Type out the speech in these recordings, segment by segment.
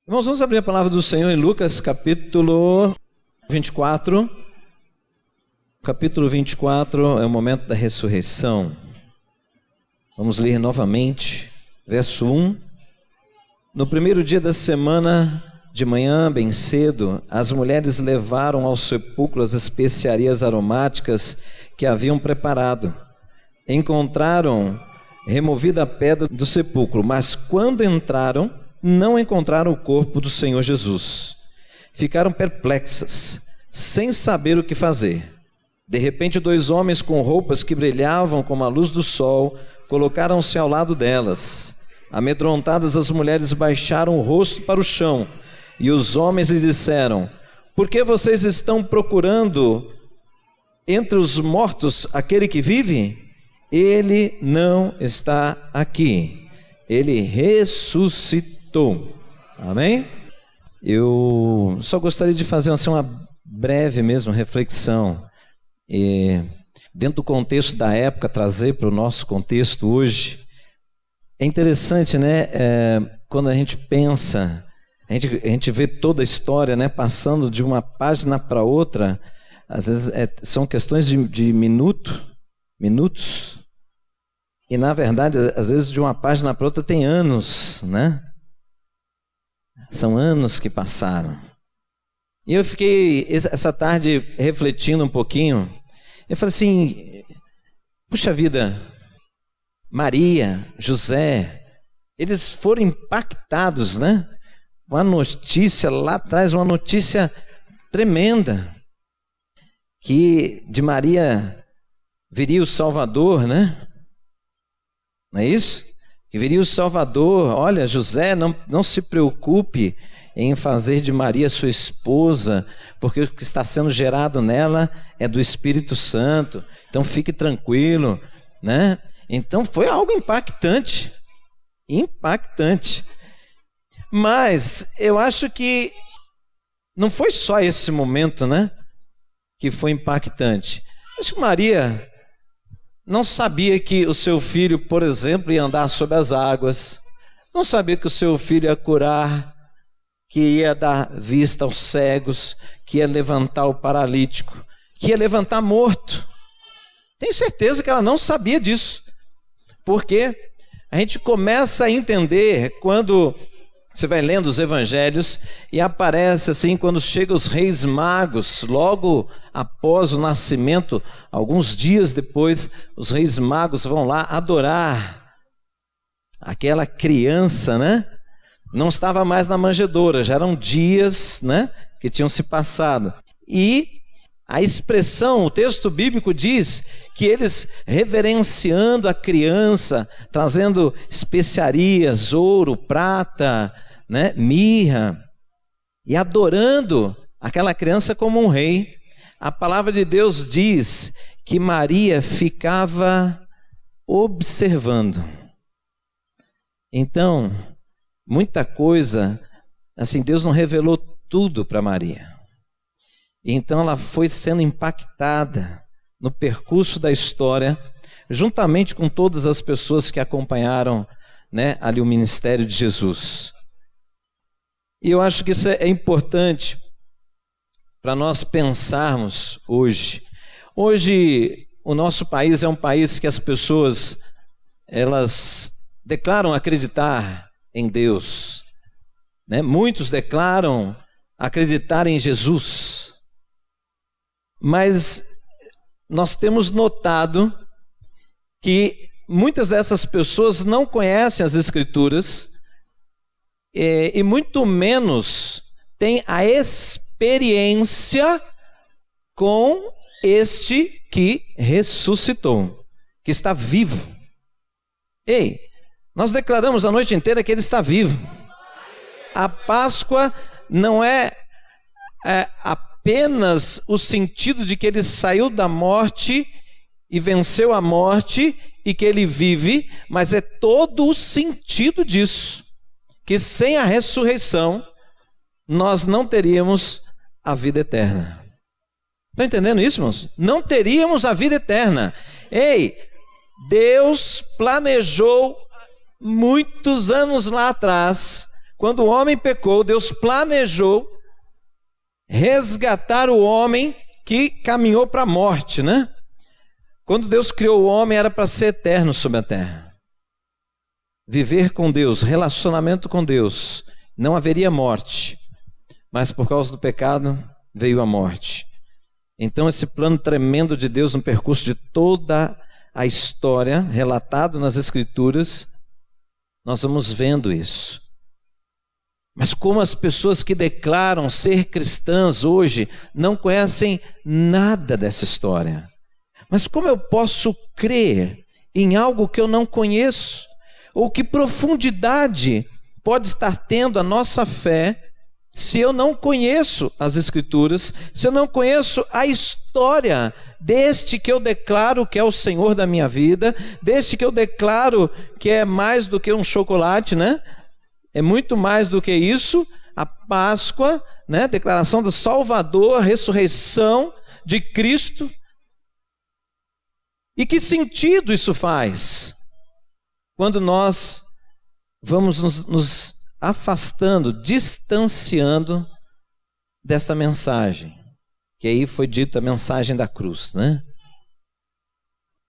Irmãos, vamos abrir a palavra do Senhor em Lucas, capítulo 24. Capítulo 24 é o momento da ressurreição. Vamos ler novamente, verso 1. No primeiro dia da semana, de manhã, bem cedo, as mulheres levaram ao sepulcro as especiarias aromáticas que haviam preparado. Encontraram removida a pedra do sepulcro, mas quando entraram, não encontraram o corpo do Senhor Jesus. Ficaram perplexas, sem saber o que fazer. De repente, dois homens com roupas que brilhavam como a luz do sol colocaram-se ao lado delas. Amedrontadas, as mulheres baixaram o rosto para o chão, e os homens lhe disseram: por que vocês estão procurando entre os mortos aquele que vive? Ele não está aqui, ele ressuscitou. Amém? Eu só gostaria de fazer uma breve mesmo reflexão, dentro do contexto da época, trazer para o nosso contexto hoje. É interessante, né? Quando a gente pensa, a gente vê toda a história, né, passando de uma página para outra. Às vezes são questões de minutos, e na verdade, às vezes de uma página para outra tem anos, né? São anos que passaram. E eu fiquei essa tarde refletindo um pouquinho. Eu falei assim: puxa vida, Maria, José, eles foram impactados, né? Uma notícia lá atrás, uma notícia tremenda, que de Maria viria o Salvador, né? Não é isso? Que viria o Salvador. Olha, José, não se preocupe em fazer de Maria sua esposa, porque o que está sendo gerado nela é do Espírito Santo. Então fique tranquilo, né? Então foi algo impactante. Mas eu acho que não foi só esse momento, né, que foi impactante. Acho que Maria não sabia que o seu filho, por exemplo, ia andar sobre as águas. Não sabia que o seu filho ia curar, que ia dar vista aos cegos, que ia levantar o paralítico, que ia levantar morto. Tenho certeza que ela não sabia disso. Porque a gente começa a entender quando você vai lendo os evangelhos e aparece assim, quando chegam os reis magos, logo após o nascimento, alguns dias depois, os reis magos vão lá adorar aquela criança, né? Não estava mais na manjedoura, já eram dias, né, que tinham se passado. E a expressão, o texto bíblico diz que eles, reverenciando a criança, trazendo especiarias, ouro, prata, né, mirra, e adorando aquela criança como um rei, a palavra de Deus diz que Maria ficava observando. Então, muita coisa, assim, Deus não revelou tudo para Maria. Então ela foi sendo impactada no percurso da história, juntamente com todas as pessoas que acompanharam, né, ali o ministério de Jesus. E eu acho que isso é importante para nós pensarmos hoje. Hoje o nosso país é um país que as pessoas, elas declaram acreditar em Deus, né? Muitos declaram acreditar em Jesus. Mas nós temos notado que muitas dessas pessoas não conhecem as Escrituras e muito menos têm a experiência com este que ressuscitou, que está vivo. Ei, nós declaramos a noite inteira que ele está vivo. A Páscoa não é apenas o sentido de que ele saiu da morte e venceu a morte e que ele vive, mas é todo o sentido disso, que sem a ressurreição nós não teríamos a vida eterna. Estão entendendo isso, irmãos? Não teríamos a vida eterna. Ei, Deus planejou muitos anos lá atrás, quando o homem pecou, Deus planejou resgatar o homem que caminhou para a morte, né? Quando Deus criou o homem, era para ser eterno sobre a terra. Viver com Deus, relacionamento com Deus. Não haveria morte, mas por causa do pecado veio a morte. Então esse plano tremendo de Deus no percurso de toda a história, relatado nas Escrituras, nós vamos vendo isso. Mas como as pessoas que declaram ser cristãs hoje não conhecem nada dessa história. Mas como eu posso crer em algo que eu não conheço? Ou que profundidade pode estar tendo a nossa fé se eu não conheço as Escrituras, se eu não conheço a história deste que eu declaro que é o Senhor da minha vida, deste que eu declaro que é mais do que um chocolate, né? É muito mais do que isso, a Páscoa, né? Declaração do Salvador, a ressurreição de Cristo. E que sentido isso faz? Quando nós vamos nos afastando, distanciando dessa mensagem, que aí foi dito a mensagem da cruz, né?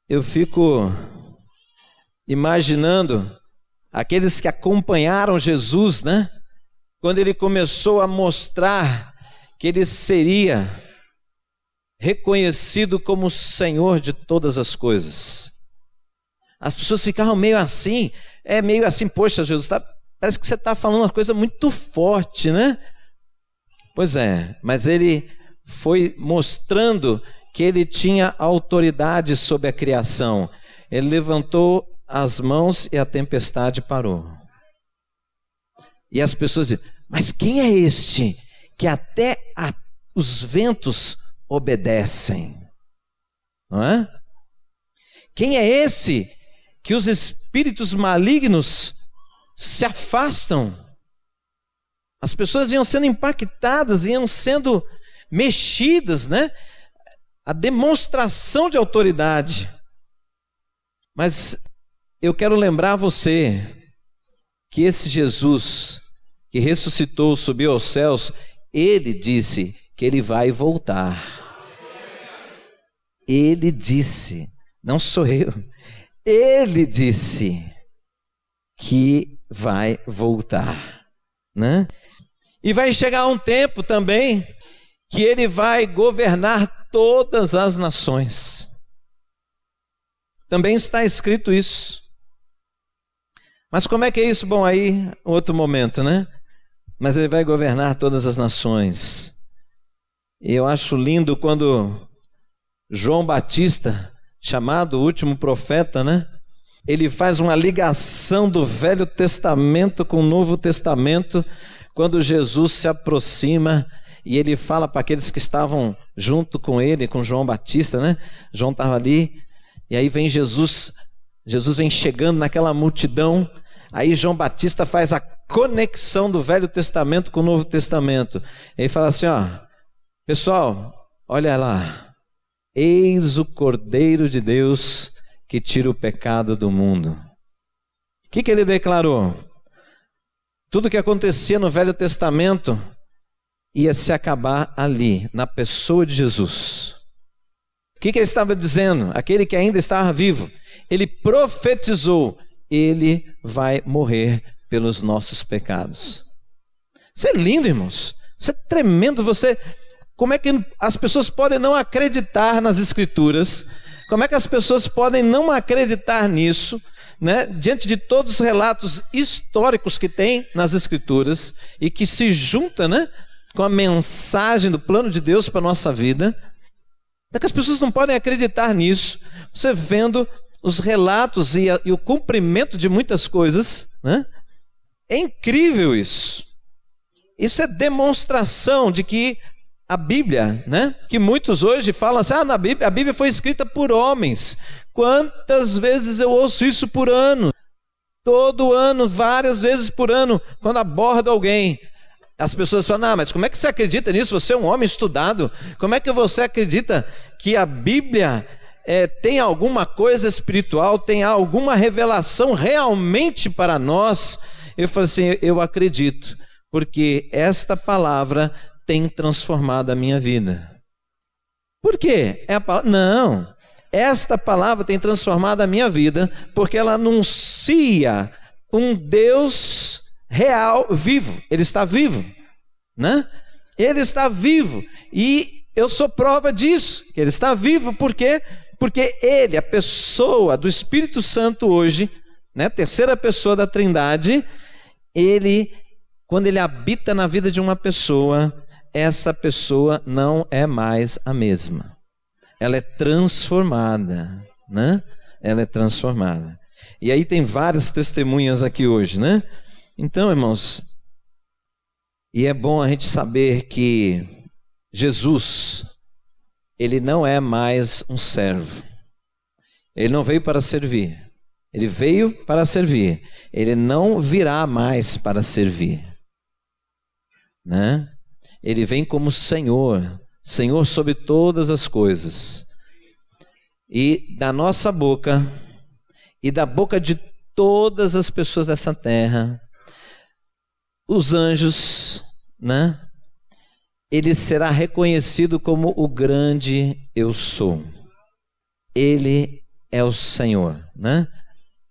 Eu fico imaginando aqueles que acompanharam Jesus, né? Quando ele começou a mostrar que ele seria reconhecido como o Senhor de todas as coisas. As pessoas ficaram meio assim, poxa, Jesus, parece que você está falando uma coisa muito forte, né? Pois é, mas ele foi mostrando que ele tinha autoridade sobre a criação. Ele levantou as mãos e a tempestade parou. E as pessoas dizem, mas quem é este que até os ventos obedecem? Não é? Quem é esse que os espíritos malignos se afastam? As pessoas iam sendo impactadas, iam sendo mexidas, né? A demonstração de autoridade. Mas eu quero lembrar você que esse Jesus que ressuscitou, subiu aos céus, ele disse que ele vai voltar. Ele disse, não sou eu. Ele disse que vai voltar, né? E vai chegar um tempo também que ele vai governar todas as nações. Também está escrito isso. Mas como é que é isso? Bom, aí outro momento, né? Mas ele vai governar todas as nações. E eu acho lindo quando João Batista, chamado o último profeta, né? Ele faz uma ligação do Velho Testamento com o Novo Testamento, quando Jesus se aproxima e ele fala para aqueles que estavam junto com ele, com João Batista, né? João estava ali, e aí vem Jesus vem chegando naquela multidão, aí João Batista faz a conexão do Velho Testamento com o Novo Testamento. Ele fala assim, ó, pessoal, olha lá, eis o Cordeiro de Deus que tira o pecado do mundo. O que ele declarou? Tudo que acontecia no Velho Testamento ia se acabar ali, na pessoa de Jesus. O que ele estava dizendo? Aquele que ainda estava vivo, ele profetizou, ele vai morrer pelos nossos pecados. Isso é lindo, irmãos. Isso é tremendo. Como é que as pessoas podem não acreditar nas Escrituras? Como é que as pessoas podem não acreditar nisso, né? Diante de todos os relatos históricos que tem nas Escrituras e que se junta, né, com a mensagem do plano de Deus para a nossa vida? É que as pessoas não podem acreditar nisso. Você vendo os relatos e o cumprimento de muitas coisas, né? É incrível isso. Isso é demonstração de que a Bíblia, né? Que muitos hoje falam assim, a Bíblia foi escrita por homens. Quantas vezes eu ouço isso por ano? Todo ano, várias vezes por ano, quando abordo alguém, as pessoas falam, mas como é que você acredita nisso? Você é um homem estudado. Como é que você acredita que a Bíblia tem alguma coisa espiritual, tem alguma revelação realmente para nós? Eu falei assim, eu acredito, porque esta palavra tem transformado a minha vida. Por quê? Não, esta palavra tem transformado a minha vida, porque ela anuncia um Deus real, vivo. Ele está vivo, né? Ele está vivo, e eu sou prova disso, que ele está vivo. Por quê? Porque ele, a pessoa do Espírito Santo hoje, né, terceira pessoa da Trindade, ele, quando ele habita na vida de uma pessoa, essa pessoa não é mais a mesma. Ela é transformada, né? Ela é transformada. E aí tem várias testemunhas aqui hoje, né? Então, irmãos, e é bom a gente saber que Jesus, ele não é mais um servo. Ele não veio para servir. Ele veio para servir. Ele não virá mais para servir, né? Ele vem como Senhor, Senhor sobre todas as coisas. E da nossa boca, e da boca de todas as pessoas dessa terra, os anjos, né? Ele será reconhecido como o grande eu sou. Ele é o Senhor, né?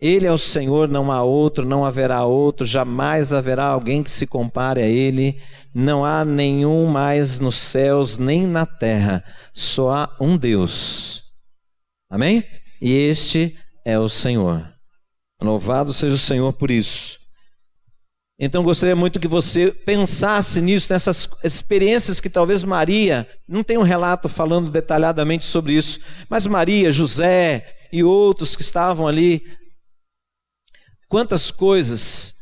Ele é o Senhor, não há outro, não haverá outro, jamais haverá alguém que se compare a Ele. Não há nenhum mais nos céus nem na terra, só há um Deus. Amém? E este é o Senhor. Louvado seja o Senhor por isso. Então gostaria muito que você pensasse nisso, nessas experiências que talvez Maria, não tem um relato falando detalhadamente sobre isso, mas Maria, José e outros que estavam ali, quantas coisas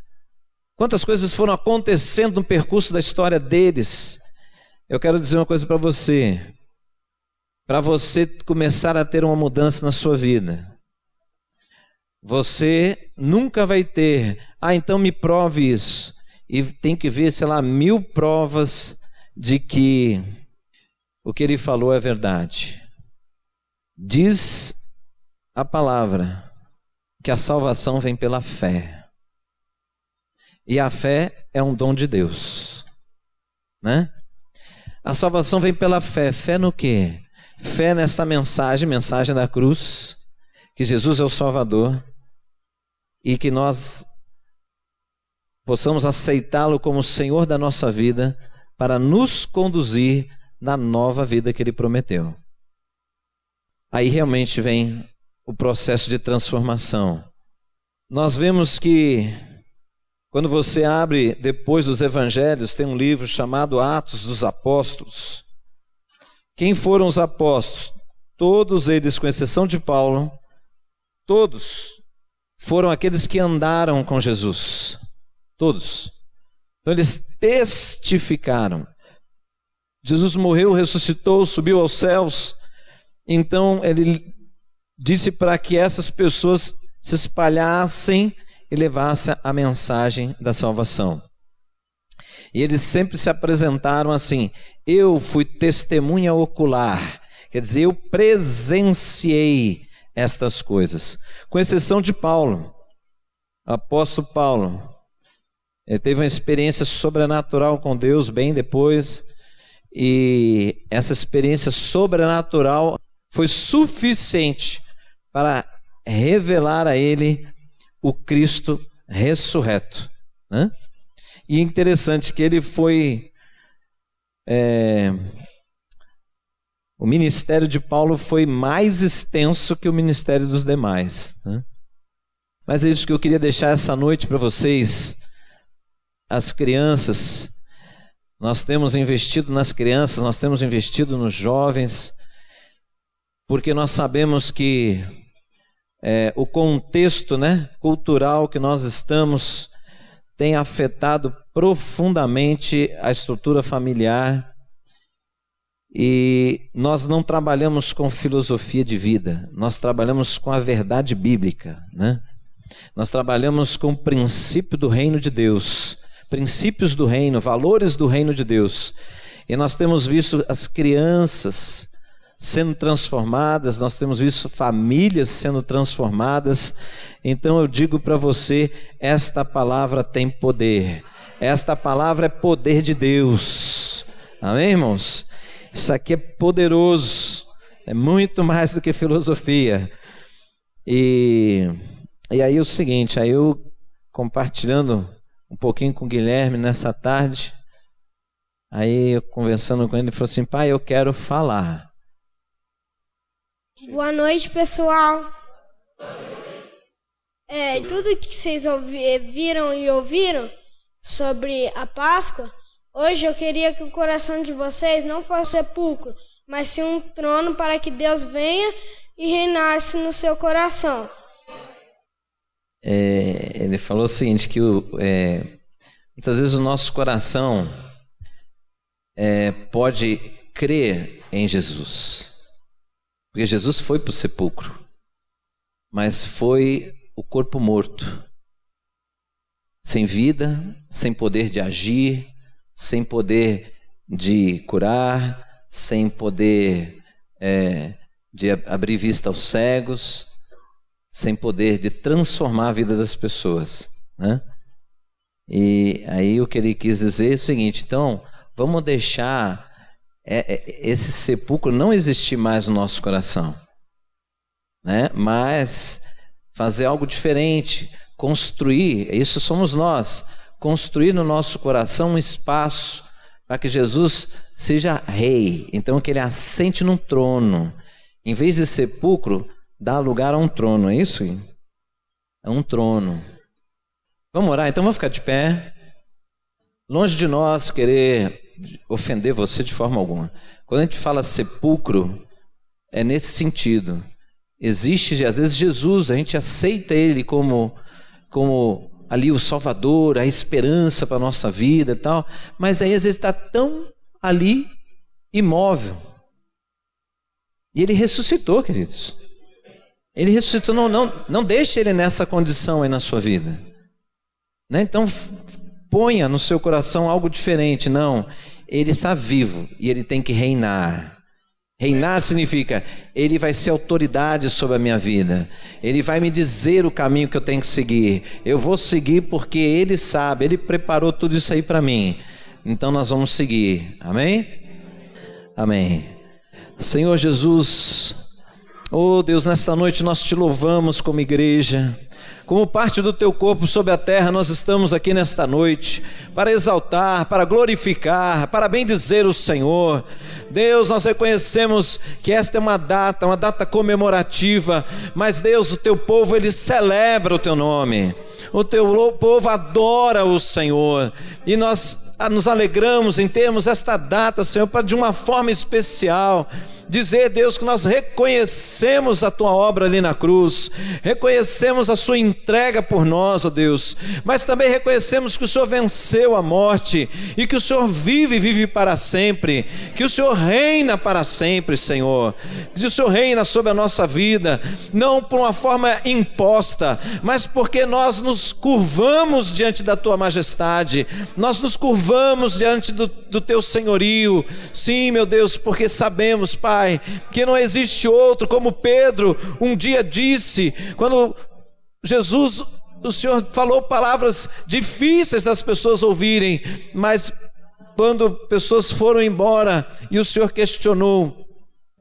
foram acontecendo no percurso da história deles. Eu quero dizer uma coisa para você começar a ter uma mudança na sua vida. Você nunca vai ter, então me prove isso. E tem que ver, 1000 provas de que o que ele falou é verdade. Diz a palavra que a salvação vem pela fé. E a fé é um dom de Deus, né? A salvação vem pela fé. Fé no quê? Fé nessa mensagem da cruz, que Jesus é o Salvador, e que nós possamos aceitá-lo como Senhor da nossa vida, para nos conduzir na nova vida que Ele prometeu. Aí realmente vem o processo de transformação. Nós vemos que, quando você abre depois dos evangelhos, tem um livro chamado Atos dos Apóstolos. Quem foram os apóstolos? Todos eles, com exceção de Paulo, todos foram aqueles que andaram com Jesus. Todos. Então eles testificaram. Jesus morreu, ressuscitou, subiu aos céus. Então ele disse para que essas pessoas se espalhassem e levassem a mensagem da salvação. E eles sempre se apresentaram assim: eu fui testemunha ocular, quer dizer, eu presenciei estas coisas. Com exceção de Paulo, o apóstolo Paulo, ele teve uma experiência sobrenatural com Deus bem depois, e essa experiência sobrenatural foi suficiente para revelar a ele o Cristo ressurreto, né? E é interessante que ele foi... o ministério de Paulo foi mais extenso que o ministério dos demais, né? Mas é isso que eu queria deixar essa noite para vocês. As crianças, nós temos investido nas crianças, nós temos investido nos jovens, porque nós sabemos que o contexto, né, cultural que nós estamos tem afetado profundamente a estrutura familiar, e nós não trabalhamos com filosofia de vida, nós trabalhamos com a verdade bíblica, né? Nós trabalhamos com o princípio do reino de Deus, princípios do reino, valores do reino de Deus. E nós temos visto as crianças sendo transformadas, nós temos visto famílias sendo transformadas. Então eu digo para você, esta palavra tem poder. Esta palavra é poder de Deus. Amém, irmãos? Isso aqui é poderoso. É muito mais do que filosofia. E aí é o seguinte, aí eu compartilhando um pouquinho com o Guilherme nessa tarde, aí eu conversando com ele, ele falou assim: pai, eu quero falar. Boa noite, pessoal. Tudo que vocês viram e ouviram sobre a Páscoa, hoje eu queria que o coração de vocês não fosse sepulcro, mas sim um trono para que Deus venha e reinasse no seu coração. Ele falou o seguinte, que muitas vezes o nosso coração pode crer em Jesus, porque Jesus foi para o sepulcro, mas foi o corpo morto, sem vida, sem poder de agir, sem poder de curar, sem poder de abrir vista aos cegos, sem poder de transformar a vida das pessoas, né? E aí o que ele quis dizer é o seguinte: então vamos deixar esse sepulcro não existir mais no nosso coração, né? Mas fazer algo diferente, construir, isso somos nós, construir no nosso coração um espaço para que Jesus seja rei, então que ele assente num trono, em vez de sepulcro, dá lugar a um trono, é isso? É um trono. Vamos orar? Então vamos ficar de pé. Longe de nós querer ofender você de forma alguma. Quando a gente fala sepulcro, é nesse sentido. Existe, às vezes, Jesus, a gente aceita ele como ali o Salvador, a esperança para a nossa vida e tal, mas aí às vezes está tão ali, imóvel. E ele ressuscitou, queridos. Ele ressuscitou, não deixe ele nessa condição aí na sua vida, né? Então ponha no seu coração algo diferente. Não, ele está vivo e ele tem que reinar. Reinar significa, ele vai ser autoridade sobre a minha vida, ele vai me dizer o caminho que eu tenho que seguir, eu vou seguir porque ele sabe, ele preparou tudo isso aí para mim, então nós vamos seguir, amém? Amém. Senhor Jesus, oh Deus, nesta noite nós te louvamos como igreja, como parte do teu corpo sobre a terra. Nós estamos aqui nesta noite para exaltar, para glorificar, para bendizer o Senhor. Deus, nós reconhecemos que esta é uma data comemorativa, mas Deus, o teu povo, ele celebra o teu nome, o teu povo adora o Senhor, e nós nos alegramos em termos esta data, Senhor, para de uma forma especial dizer, Deus, que nós reconhecemos a tua obra ali na cruz, reconhecemos a sua entrega por nós, ó Deus, mas também reconhecemos que o Senhor venceu a morte e que o Senhor vive para sempre, que o Senhor reina para sempre, Senhor, que o Senhor reina sobre a nossa vida, não por uma forma imposta, mas porque nós nos curvamos diante da tua majestade, nós nos curvamos diante do teu senhorio. Sim, meu Deus, porque sabemos, Pai, que não existe outro, como Pedro um dia disse, quando Jesus, o Senhor falou palavras difíceis das pessoas ouvirem, mas quando pessoas foram embora e o Senhor questionou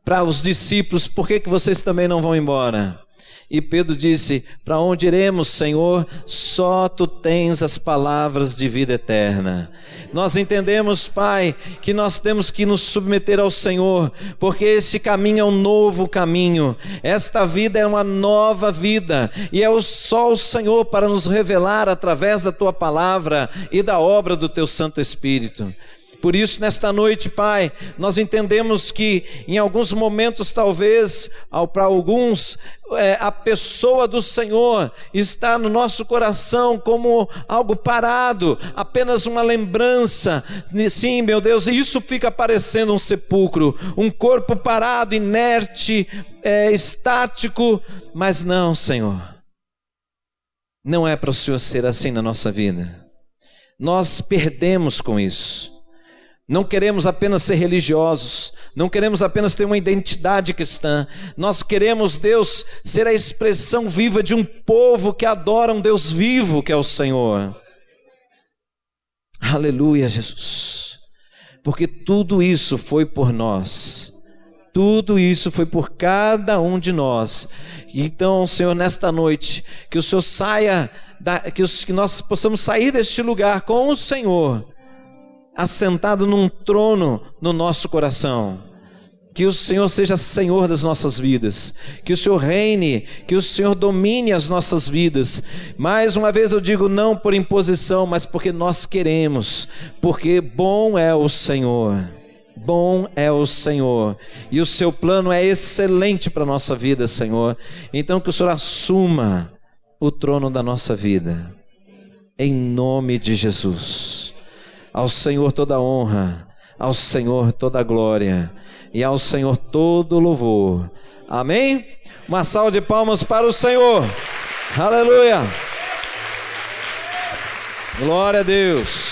para os discípulos: por que vocês também não vão embora? E Pedro disse: para onde iremos, Senhor? Só tu tens as palavras de vida eterna. Nós entendemos, Pai, que nós temos que nos submeter ao Senhor, porque esse caminho é um novo caminho, esta vida é uma nova vida, e é só o Senhor para nos revelar através da tua palavra e da obra do teu Santo Espírito. Por isso, nesta noite, Pai, nós entendemos que em alguns momentos, talvez, para alguns, a pessoa do Senhor está no nosso coração como algo parado, apenas uma lembrança. Sim, meu Deus, e isso fica parecendo um sepulcro, um corpo parado, inerte, estático, mas não, Senhor, não é para o Senhor ser assim na nossa vida. Nós perdemos com isso. Não queremos apenas ser religiosos, não queremos apenas ter uma identidade cristã. Nós queremos, Deus, ser a expressão viva de um povo que adora um Deus vivo, que é o Senhor. Aleluia, Jesus. Porque tudo isso foi por nós. Tudo isso foi por cada de nós. Então, Senhor, nesta noite, que o Senhor saia, que nós possamos sair deste lugar com o Senhor, assentado num trono no nosso coração. Que o Senhor seja Senhor das nossas vidas, que o Senhor reine, que o Senhor domine as nossas vidas. Mais uma vez eu digo, não por imposição, mas porque nós queremos, porque bom é o Senhor. Bom é o Senhor, e o seu plano é excelente para a nossa vida, Senhor. Então que o Senhor assuma o trono da nossa vida, em nome de Jesus. Ao Senhor toda honra, ao Senhor toda glória, e ao Senhor todo louvor. Amém? Uma salva de palmas para o Senhor. Aleluia. Glória a Deus.